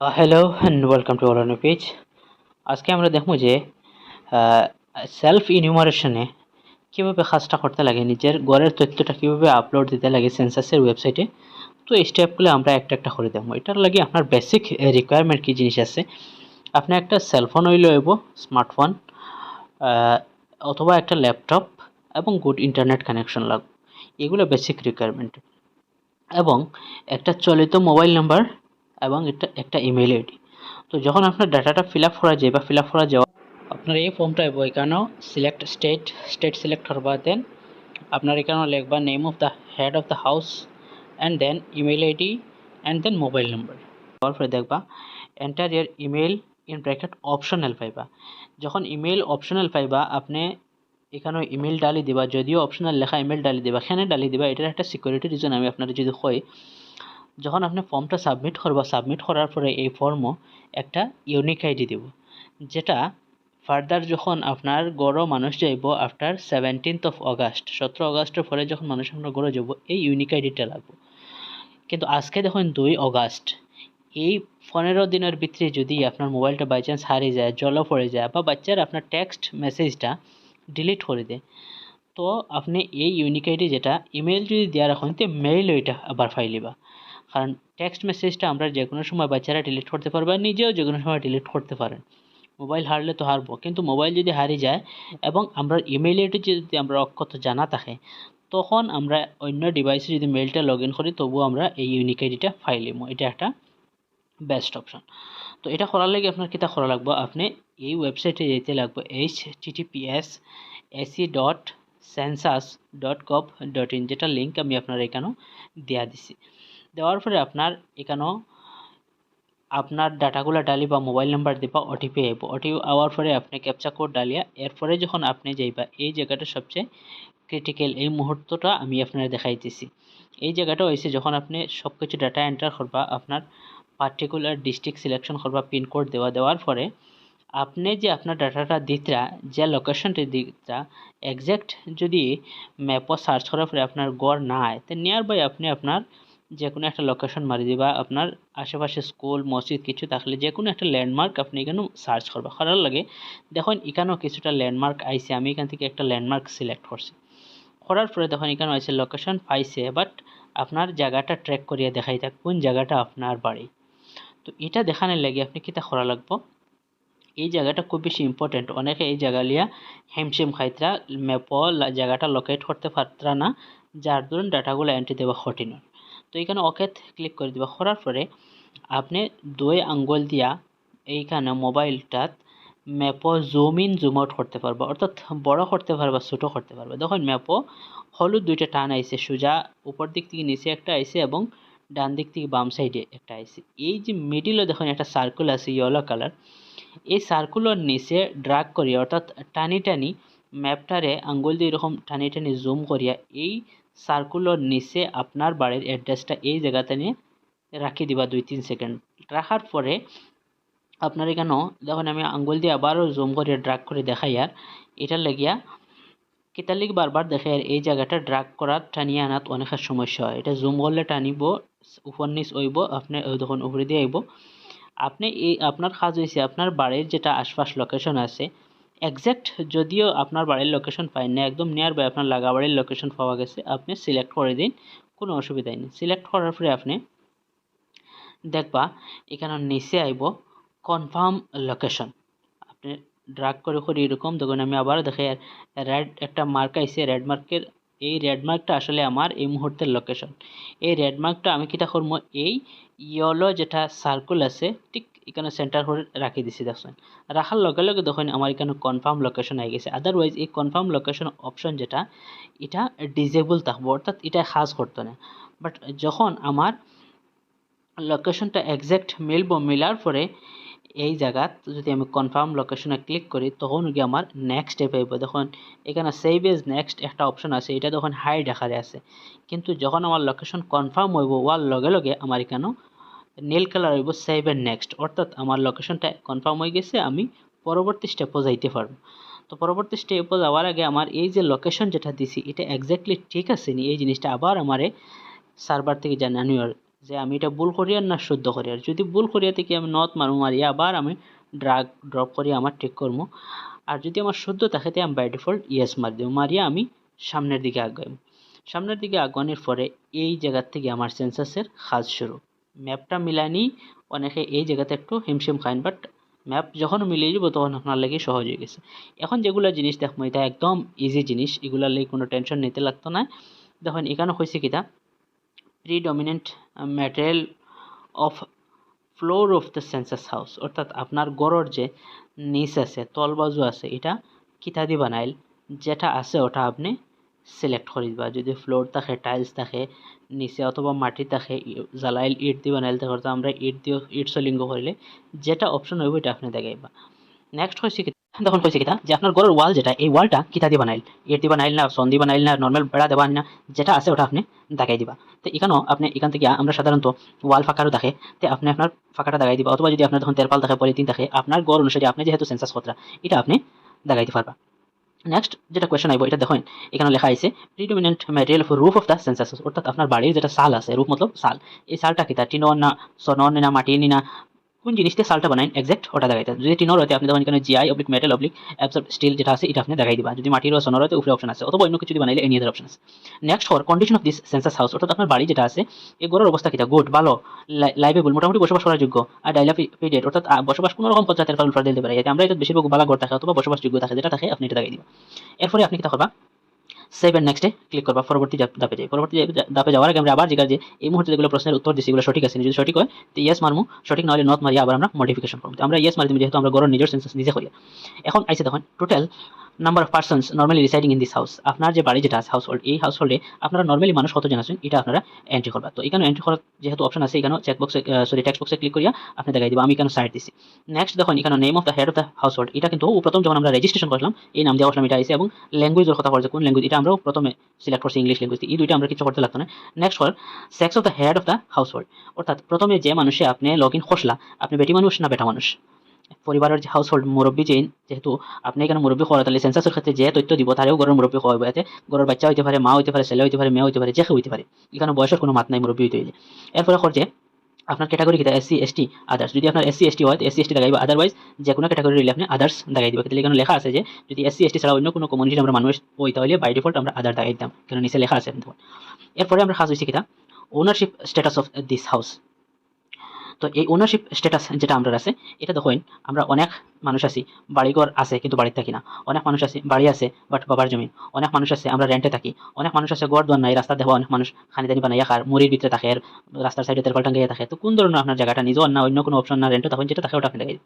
Hello and welcome to our new page. আজকে আমরা দেখব যে সেলফ ইনিউমারেশনে কীভাবে কাজটা করতে লাগে, নিজের ঘরের তথ্যটা কীভাবে আপলোড দিতে লাগে সেন্সাসের ওয়েবসাইটে। তো এই স্টেপগুলো আমরা একটা একটা করে দেখব। এটার লাগে আপনার বেসিক রিকোয়ারমেন্ট কী জিনিস আছে। আপনার একটা সেলফোন হইলে হইব, স্মার্টফোন অথবা একটা ল্যাপটপ এবং গুড ইন্টারনেট কানেকশন লাগবে। এগুলো বেসিক রিকোয়ারমেন্ট, এবং একটা চলিত মোবাইল নাম্বার এবং একটা একটা ইমেল আইডি। তো যখন আপনার ডাটাটা ফিল আপ করা যায় বা ফিল আপ করা যাওয়া, আপনার এই ফর্মটা এখানেও সিলেক্ট স্টেট সিলেক্ট করবা, দেন আপনার এখানেও লিখবা name of the head of the house and then email ID and then mobile number. তারপরে দেখবা enter your email in bracket optional পাইবা। যখন ইমেল অপশনাল পাইবা আপনি এখানে ইমেল ডালি দিবা, যদিও অপশনাল লেখা ইমেল ডালি দিবা, এখানে ডালি দিবা। এটার একটা সিকিউরিটি রিজন আমি আপনার যদি কই, যখন আপনি ফর্মটা সাবমিট করবা, সাবমিট করার পরে এই ফর্মও একটা ইউনিক আইডি দিব, যেটা ফার্দার যখন আপনার গড় মানুষ যাইব আফটার 17th অগাস্ট, 17 অগাস্টের পরে যখন মানুষ আপনার গড়ে যাব, এই ইউনিক আইডিটা লাগবে। কিন্তু আজকে দেখুন 2 অগাস্ট, এই 15 দিনের ভিতরে যদি আপনার মোবাইলটা বাই চান্স হারিয়ে যায়, জলে পড়ে যায়, বা বাচ্চার আপনার টেক্সট মেসেজটা ডিলিট করে দেয়, তো আপনি এই ইউনিক আইডি যেটা ইমেল যদি দেওয়া রাখেন, তো মেইল ওইটা আবার ফাইলিবা। কারণ টেক্সট মেসেজটা আমরা যে কোনো সময় বাচ্চারা ডিলিট করতে পারবে, আর নিজেও যে কোনো সময় ডিলিট করতে পারেন। মোবাইল হারলে তো হারবো, কিন্তু মোবাইল যদি হারিয়ে যায় এবং আমরা ইমেল আইডি যদি আমরা অক্ষত জানা থাকে, তখন আমরা অন্য ডিভাইসে যদি মেলটা লগ ইন করি, তবুও আমরা এই ইউনিক আইডিটা ফাইলিমো। এটা একটা বেস্ট অপশন। তো এটা করার লাগে আপনার কিতা করা লাগবে, আপনি এই ওয়েবসাইটে যেতে লাগবে https://ac.census.gov.in, যেটা লিঙ্ক আমি আপনার এখানেও দেওয়া দিছি। দেওয়ার পরে আপনার এখানেও আপনার ডাটাগুলো ডালি বা মোবাইল নাম্বার দিবা, ওটিপি আইব। ওটিপি আওয়ার পরে আপনি ক্যাপচা কোড ডালিয়া, এরপরে যখন আপনি যাইবা এই জায়গাটা সবচেয়ে ক্রিটিক্যাল, এই মুহূর্তটা আমি আপনার দেখাইতেছি। এই জায়গাটা হয়েছে যখন আপনি সব কিছু ডাটা এন্টার করবা, আপনার পার্টিকুলার ডিস্ট্রিক্ট সিলেকশন করবা, পিনকোড দেওয়ার পরে আপনি যে আপনার ডাটাটা দিতরা, যে লোকেশনটি দিতরা, এক্স্যাক্ট যদি ম্যাপও সার্চ করার পরে আপনার গড় না আয়, তো নিয়ার বাই আপনি আপনার যে কোনো একটা লোকেশন মারি দিবা। আপনার আশেপাশে স্কুল মসজিদ কিছু থাকলে যে কোনো একটা ল্যান্ডমার্ক আপনি এখানে সার্চ করবা। করার লাগে দেখুন এখানেও কিছুটা ল্যান্ডমার্ক আইছে, আমি এখান থেকে একটা ল্যান্ডমার্ক সিলেক্ট করছি। করার পরে দেখুন এখানে আছে লোকেশন পাইছে, বাট আপনার জায়গাটা ট্র্যাক করিয়া দেখাই থাক কোন জায়গাটা আপনার বাড়ি। তো এটা দেখানোর লাগে আপনি কিতা করা লাগবো, এই জায়গাটা খুব বেশি ইম্পর্টেন্ট। অনেকে এই জায়গা লিয়া হেমশেম খাইতরা, ম্যাপও জায়গাটা লোকেট করতে পারতরা না, যার দরুন ডাটাগুলো এন্ট্রি দেওয়া কঠিন। তো এখানে ওকে ক্লিক করে দেওয়া। করার পরে আপনি 2 আঙ্গুল দিয়া এইখানে মোবাইলটাত ম্যাপও জুম ইন জুম আউট করতে পারবা, অর্থাৎ বড় করতে পারবা ছোটো করতে পারবা। দেখুন ম্যাপও হলুদ 2টা টান আইছে, সোজা উপর দিক থেকে নিচে একটা আইছে এবং ডান দিক থেকে বাম সাইডে একটা আইছে। এই যে মিডিলে দেখুন একটা সার্কেল আছে ইয়েলো কালার, এই সার্কুলার নিচে ড্রাগ করিয়া, অর্থাৎ টানি টানি ম্যাপটারে আঙ্গুল দিয়ে এরকম টানি টানি জুম করিয়া এই সার্কুলার নিচে আপনার বাড়ির অ্যাড্রেসটা এই জায়গাতে নিয়ে রাখি দিবা 2-3 সেকেন্ড। রাখার পরে আপনার এখানেও দেখুন আমি আঙ্গুল দিয়ে আবারও জুম করিয়া ড্রাগ করে দেখাই, আর এটার লাগিয়া কিতালিক বারবার দেখে, আর এই জায়গাটা ড্রাগ করার টানিয়ে আনাত অনেকের সমস্যা হয়। এটা জুম করলে টানিব, উপর নিচ হইব, আপনি ওই দেখুন উপরে দিয়ে আইব। আপনি এই আপনার কাজ হয়েছে আপনার বাড়ির যেটা আশপাশ লোকেশন আছে, এক্স্যাক্ট যদিও আপনার বাড়ির লোকেশন পাই না, একদম নিয়ার বাই আপনার লাগা বাড়ির লোকেশন পাওয়া গেছে, আপনি সিলেক্ট করে দিন, কোনো অসুবিধাই নেই। সিলেক্ট করার পরে আপনি দেখবা এখানে নিচে আইব কনফার্ম লোকেশন। আপনি ড্রাগ করে করে এরকম দেখুন আমি আবার দেখে রেড একটা মার্ক আইছে, রেড মার্কের, এই রেড মার্কটা আসলে আমার এই মুহূর্তের লোকেশন। এই রেড মার্কটা আমি কিটা করবো, এই ইয়েলো যেটা সার্কেল আছে ঠিক এখানে সেন্টার করে রাখি দিছি। দেখছেন রাখার লগে লগে দেখুন আমার এখানে কনফার্ম লোকেশন আই গেছে। আদারওয়াইজ এই কনফার্ম লোকেশন অপশন যেটা, এটা ডিজেবল থাকবো, অর্থাৎ এটা কাজ করতো না। বাট যখন আমার লোকেশনটা এক্স্যাক্ট মিলবো, মিলার পরে এই জায়গাত যদি আমি কনফার্ম লোকেশনে ক্লিক করি, তখন গিয়ে আমার নেক্সট স্টেপ আইব। দেখুন এখানে সেভ এজ নেক্সট একটা অপশন আছে, এটা তখন হাইড আকারে আছে, কিন্তু যখন আমার লোকেশন কনফার্ম হইব ওয়ার লগে লগে আমার এখানেও নীল কালার হইব সেভ এন্ড নেক্সট, অর্থাৎ আমার লোকেশনটা কনফার্ম হয়ে গেছে, আমি পরবর্তী স্টেপও যাইতে পারবো। তো পরবর্তী স্টেপও যাওয়ার আগে আমার এই যে লোকেশন যেটা দিছি এটা এক্স্যাক্টলি ঠিক আছে নি, এই জিনিসটা আবার আমারে সার্ভার থেকে জানানো যে আমি এটা ভুল করি আর না শুদ্ধ করি। আর যদি ভুল করিয়া থেকে আমি নট মারমু, মারিয়া আবার আমি ড্রপ করিয়া আমার ঠিক করবো। আর যদি আমার শুদ্ধ থাকে আমি বাই ডিফল্ট ইয়েস মার দেবো, মারিয়া আমি সামনের দিকে আগাইব। সামনের দিকে আগানোর পরে এই জায়গার থেকে আমার সেন্সাসের কাজ শুরু। ম্যাপটা মিলানি অনেকে এই জায়গাতে একটু হিমশিম খাইন, বাট ম্যাপ যখন মিলিয়ে যাব তখন আপনার লাগে সহজ হয়ে গেছে। এখন যেগুলো জিনিস দেখবো এটা একদম ইজি জিনিস, এগুলার লাগে কোনো টেনশন নিতে লাগতো না। দেখুন এখানে হয়েছে কিটা predominant material of floor of the census house, অর্থাৎ আপনার গড়ের যে নিচ আছে তল বাজু আছে এটা কিতা দি বানাইল, যেটা আছে ওটা আপনি সিলেক্ট করে দিবা। যদি ফ্লোর থাকে, টাইলস থাকে নিচে অথবা মাটি থাকে, জ্বালাইল ইট দিয়ে বানাইল থাকে, তো আমরা ইট সলিঙ্গ করিলে যেটা অপশন হইব এটা আপনি দেখাইবা। নেক্সট হয়েছে কি, তখন হয়েছে কিটা যে আপনার ঘরের ওয়াল যেটা, এই ওয়ালটা কিতা দিয়ে বানাইল, ইট দিয়ে বানাইল না সন দিয়ে বানাইল না নর্মাল বেড়া দেওয়া না, যেটা আছে ওটা আপনি দেখাই দিবা। তো এখানেও আপনি এখান থেকে আমরা সাধারণত ওয়াল ফাঁকারও দেখে তো আপনি আপনার ফাঁকাটা দেখাই দিবা, অথবা যদি আপনার তখন তেরপাল থাকে, পলিথিন থাকে, আপনার ঘর অনুসারে আপনি যেহেতু সেন্সাস কতটা এটা আপনি দেখাইতে পারবা। নেক্সট যেটা কোয়েশ্চন আইব এটা দেখেন এখানে লেখা আছে predominant material for roof of the census, অর্থাৎ আপনার বাড়ির যেটা সাল আছে, রুফ মতলব সাল, এই সালটা কিতা টিনর না সনর না মাটির না কোন জিনিস দিয়ে সালটা বানাইন এক্সাক্ট ওটা দেখাইতে। যদি টিনর হইতে আপনি তখন এখানে GI oblique metal oblique absorb steel যেটা আছে এটা আপনি দেখাই দিবা। যদি মাটির ও সনর হইতে উপরে অপশন আছে, অথবা অন্য কিছু দিয়ে বানাইলে এনি আদার অপশন আছে। Next for condition of this census house, অর্থাৎ আপনার বাড়ি যেটা আছে এই ঘরের অবস্থা কিটা, গুড ভালো, লাইভেবল মোটামুটি বসবাস করার যোগ্য, আর ডাইলাপিডেট অর্থাৎ বসবাস কোনো রকম পর্যায়ের ফল দিতে পারে, আমরা এটা বেশিরভাগ বালা ঘর থাকে অথবা বসবাসযোগ্য থাকে, যেটা থাকে আপনি এটা দেখাই দিবা। এরপরে আপনি কিতা করবা, সেভ এন্ড নেক্সটে ক্লিক করবা, পরবর্তী ধাপে যাই। পরবর্তী ধাপে যাওয়ার আগে আমরা আবার জিজ্ঞাসা যে এই মুহূর্তে যেগুলো প্রশ্নের উত্তর দিচ্ছি এগুলো সঠিক আছে, যদি সঠিক হয় তো ইয়েস মারমু, সঠিক না হলে নট মারিয়া আবার আমরা মডিফিকেশন করবো। আমরা ইয়েস মারি দিব যেহেতু আমরা গড়ের নিজের সেন্সাস নিজে করি। এখন আইসে দেখুন total number of persons normally residing in this house, আপনার যে বাড়ি যেটা আছে হাউস হোল্ড, এই হাউস হোল্ডে আপনারা নর্মালি মানুষ কতজন আছেন এটা আপনারা এন্ট্রি করবা। তো এখানে এন্ট্রি করার যেহেতু অপশন আছে এখানে চেকবক্সে টেক্সট বক্সে ক্লিক করিয়া আপনি দেখাই দিব, আমি এখানে সাইড দিছি। নেক্সট দেখুন এখানে name of the head of the house hold, এটা কিন্তু প্রথম যখন আমরা রেজিস্ট্রেশন করলাম এই নাম দেওয়া আসলাম এটা আইসে, এবং ল্যাঙ্গুয়েজের কথা বলছে কোন ল্যাঙ্গুয়েজ এটা আমরাও প্রথমে সিলেক্ট করছি ইংলিশ ল্যাঙ্গুয়েজ, এই দুইটা আমরা কিছু করতে লাগতো না। নেক্সট হল sex of the head of the house hold, অর্থাৎ প্রথমে যে মানুষে আপনি লগ ইন খসলা আপনি বেটি মানুষ না বেটা মানুষ, পরিবারের যে হাউস হোল্ড মুরব্বী যেহেতু আপনি এখানে মুরব্বী হওয়া, তাহলে সেন্সাসের ক্ষেত্রে যে তথ্য দিব তারেও ঘরের মুরব্বী হওয়া হবে, এতে ঘরের বাচ্চা হইতে পারে, মা হইতে পারে, ছেলে হইতে পারে, মেয়ে হইতে পারে, যে কেউ হইতে পারে, এখানে বয়সের কোনো মাত নাই মুরব্বী হইতে হইলে। এরপরে যে আপনার ক্যাটাগরি কিটা এসসি এসটি আদার্স, যদি আপনার এসসি এসটি হয় এসসি এসটি দেখাইবা, আদারওয়াইজ যে কোনো ক্যাটাগরি হইলে আপনি আদার্স দেখাই দিবে। তাহলে এখানে লেখা আছে যে যদি এসসি এসটি ছাড়া অন্য কোনো কমিউনিটির আমরা মানুষ হই তাহলে বাই ডিফল্ট আমরা আদার দেখাই দিতাম, কারণ নিচে লেখা আছে। এরপরে আমরা কাজ হয়েছে কিটা ownership status of this house. তো এই ওনারশিপ স্ট্যাটাস যেটা আমরা আছে এটা দেখুন আমরা অনেক মানুষ আছি বাড়িঘর আছে কিন্তু বাড়িতে থাকি না, অনেক মানুষ আছে বাড়ি আছে বাট বাবার জমি, অনেক মানুষ আছে আমরা রেন্টে থাকি, অনেক মানুষ আছে ঘর দোয়ার নাই, রাস্তা দেখো অনেক মানুষ খানি দানি বানাইয়া খার মুড়ির ভিতরে থাকে, রাস্তার সাইডে তেরপাল টাঙ্গাইয়া থাকে। তো কোন ধরনের আপনার জায়গাটা নিজেও না অন্য কোনো অপশন না রেন্টে থাকুন, যেটা থাকে ওটা আপনি দেখাই।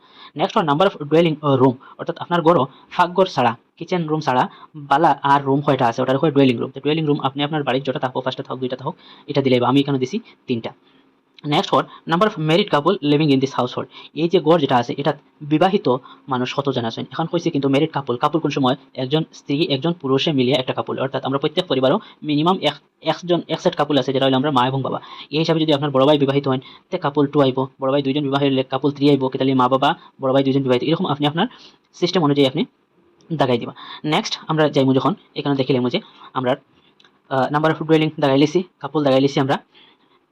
নেক্সট হল নাম্বার অফ ডুয়েলিং রুম, অর্থাৎ আপনার ঘরও ফাঁকঘর ছাড়া কিচেন রুম ছাড়া বালা আর রুম কয়টা আছে ওটার হয় ডুয়েলিং রুম। তো ডুয়েলিং রুম আপনি আপনার বাড়ির যেটা থাকো, ফার্স্টে থাকুক দুইটা থাকুক এটা দিলে, আমি এখানে দিছি তিনটা। নেক্সট হল number of married couple living in this house hold, এই যে গড় যেটা আছে এটা বিবাহিত মানুষ কতজন আছেন। এখন কইছে কিন্তু ম্যারিড কাপল কোন সময় একজন স্ত্রী একজন পুরুষে মিলিয়ে একটা কাপল, অর্থাৎ আমরা প্রত্যেক পরিবারও মিনিমাম এক সেট কাপল আছে যেটা হলো আমরা মা এবং বাবা। এই হিসাবে যদি আপনার বড় ভাই বিবাহিত হন তে কাপল 2 আইব, বড় ভাই দুইজন বিবাহিত হলে কাপল 3 আইব, তাহলে মা বাবা বড় ভাই দুইজন বিবাহিত, এরকম আপনি আপনার সিস্টেম অনুযায়ী আপনি দেখাই দিবা। নেক্সট আমরা যাইমু যখন এখানে দেখিলাম যে আমরা নাম্বার অফ ডুয়েলিং দেখাই লিছি, কাপল দেখাই লিছি আমরা।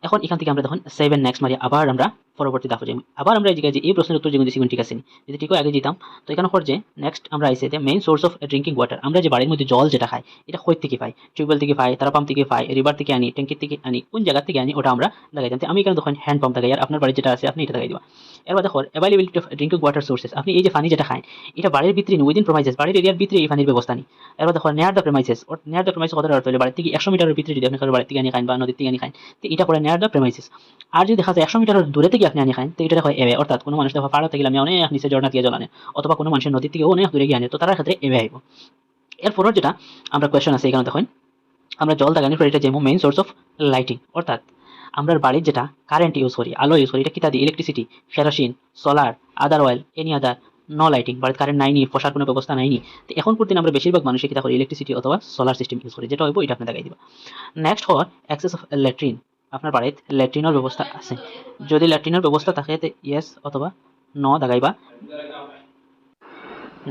এখন এখান থেকে আমরা দেখুন সেভ এন্ড নেক্সট মারি আবার আমরা পরবর্তী ধাপে যাই। আবার আমরা এই জায়গায় যে এই প্রশ্নের উত্তর যেগুলো দিচ্ছি ঠিক আছে নি, যদি ঠিক হয় আগে যেতাম। তো এখানে যে নেক্সট আমরা আইসে যে main source of drinking water, আমরা যে বাড়ির মধ্যে জল যেটা খাই এটা কই থেকে পাই, টিউবওয়েল থেকে পাই, তারা পাম্প থেকে পাই, রিভার থেকে আনি, ট্যাঙ্কির থেকে আনি, কোন জায়গা থেকে আনি ওটা আমরা দেখাই দিতাম। আমি এখানে দেখুন হ্যান্ড পাম্প দেখাই, আর আপনার বাড়ি যেটা আছে আপনি এটা দেখাই দিবা। এরপর দেখো availability of drinking water sources, আপনি এই যে পানি যেটা খান এটা বাড়ির ভিতরে নি, উইদিন প্রমাইসেস বাড়ির এরিয়ার ভিতরে এই পানির ব্যবস্থা নেই। এরপর দেখো near the premises, near the premises কথাটা অর্থ হলো বাড়ি থেকে 100 মিটারের ভিতরে যদি আপনি কারো বাড়ি থেকে আনি খান বা নদীর থেকে আনি খান তো এটা করে নিয়ার দ্য প্রেমাইসেস। আর যদি দেখা যায় 100 মিটার দূরে থেকে আপনি আনি খান তো এটা হয় এবে, অর্থাৎ কোনো মানুষ দেখো পাড়া থেকে আমি অনেক নিচে ঝর্ণা থেকে জল আনে, অথবা কোনো মানুষের নদী থেকে অনেক দূরে গিয়ে আনে, তো তার ক্ষেত্রে এবে আইব। এরপর যেটা আমরা কোয়েশ্চন আছে এখানে দেখুন আমরা জল দাগানোর পর এটা যেমন মেইন সোর্স অফ লাইটিং, অর্থাৎ আমরা বাড়ির যেটা কারেন্ট ইউজ করি আলো ইউজ করি এটা কিতা দিয়ে electricity, kerosene, solar, other oil, any other no lighting, বাড়িতে কারেন্ট নাইনি, ফসার কোনো ব্যবস্থা নাইনি, তো এখন প্রতিদিন আমরা বেশিরভাগ মানুষের কিতা করি ইলেকট্রিসিটি অথবা সোলার সিস্টেম ইউজ করি, যেটা হইব এটা আপনি দেখাই দিবা। নেক্সট হওয়ার অ্যাক্সেস অফ ল্যাট্রিন, আপনার বাড়িতে ল্যাট্রিনের ব্যবস্থা আছে, যদি ল্যাট্রিনের ব্যবস্থা থাকে তো ইয়েস অথবা নো দেখাইবা।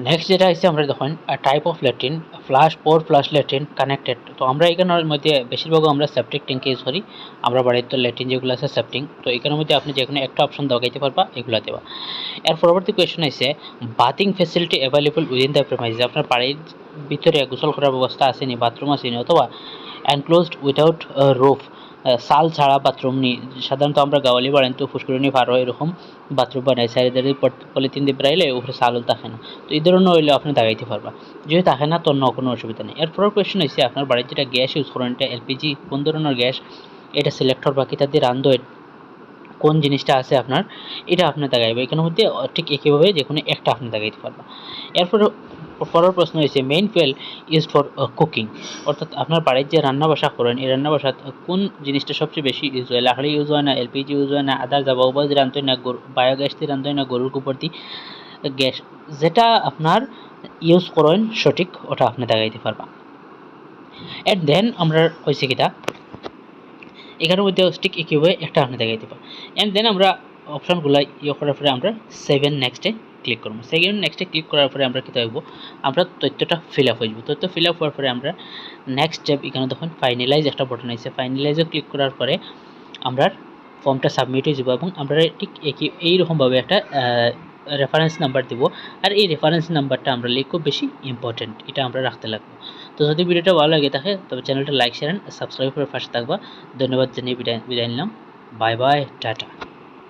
নেক্সট যেটা হচ্ছে আমরা দেখুন type of latrine flush pour flush latrine connected. তো আমরা এখানের মধ্যে বেশিরভাগ আমরা সেপটিক ট্যাঙ্ক ইউজ করি, আমরা বাড়িতে তো ল্যাট্রিন যেগুলো আছে সেপটিং, তো এখানের মধ্যে আপনি যে কোনো একটা অপশন দেখাইতে পারবা এগুলো দেওয়া। এর পরবর্তী কোয়েশ্চন হচ্ছে bathing facility available within the premises. আপনার বাড়ির ভিতরে গোসল করার ব্যবস্থা আসেনি, বাথরুম আসেনি, অথবা এনক্লোজড উইথাউট রুফ, সাল ছাড়া বাথরুম নেই। সাধারণত আমরা গাওয়ালি বাড়েন তো ফুসকুড়ি পার হয় এরকম বাথরুম বানায় চারিদারে পলিথিন দিয়ে বেড়াইলে উপরে সালও থাকে না, তো এই ধরনের হইলে আপনি দাগাইতে পারবা। যদি থাকে না তো কোনো অসুবিধা নেই। এরপরের কোয়েশ্চন হচ্ছে আপনার বাড়ির যেটা গ্যাস ইউজ করেন এটা এলপিজি কোন ধরনের গ্যাস, এটা সিলেক্ট করবা কি তাদের রান্ধয় কোন জিনিসটা আছে আপনার, এটা আপনি দাগাইবে। এখানের মধ্যে ঠিক একইভাবে যে কোনো একটা আপনি দাগাইতে পারবা। এরপরে পরের প্রশ্ন হচ্ছে main fuel use for cooking, অর্থাৎ আপনার বাড়ির যে রান্না বাসা করেন এই রান্না বাসা কোন জিনিসটা সবচেয়ে বেশি ইউজ হয়, লাকড়ি ইউজ হয় না এলপিজি ইউজ হয় না আদার যাবা উপায় দিয়ে রান্ধতে না বায়োগ্যাস দিয়ে রান্ধতে না গরুর গোবর দিয়ে গ্যাস, যেটা আপনার ইউজ করেন সঠিক ওটা আপনি দাগাইতে পারবা। এন্ড দেন আমরা হয়েছে কিটা এখানের মধ্যে ঠিক একইভাবে একটা আপনি দেখাইতে পারেন। অ্যান্ড দেন আমরা অপশনগুলো ইয়ে করার পরে আমরা সেভেন নেক্সটে ক্লিক করবো। সেকেন্ড নেক্সটে ক্লিক করার পরে আমরা কী থাকব, আমরা তথ্যটা ফিল আপ হয়ে যাব। তথ্য ফিল আপ হওয়ার পরে আমরা নেক্সট স্টেপ এখানে তখন ফাইনালাইজ একটা বাটন আছে, ফাইনালাইজে ক্লিক করার পরে আমরা ফর্মটা সাবমিট হয়ে যাব এবং আমরা ঠিক এইরকমভাবে একটা রেফারেন্স নাম্বার দেবো। আর এই রেফারেন্স নাম্বারটা আমরা খুব বেশি ইম্পর্টেন্ট, এটা আমরা রাখতে লাগবো। তো যদি ভিডিওটা ভালো লাগে থাকে তবে চ্যানেলটা লাইক শেয়ার সাবস্ক্রাইব করে পাশে থাকবা। ধন্যবাদ জানিয়ে বিদায় নিলাম। Bye bye, tata.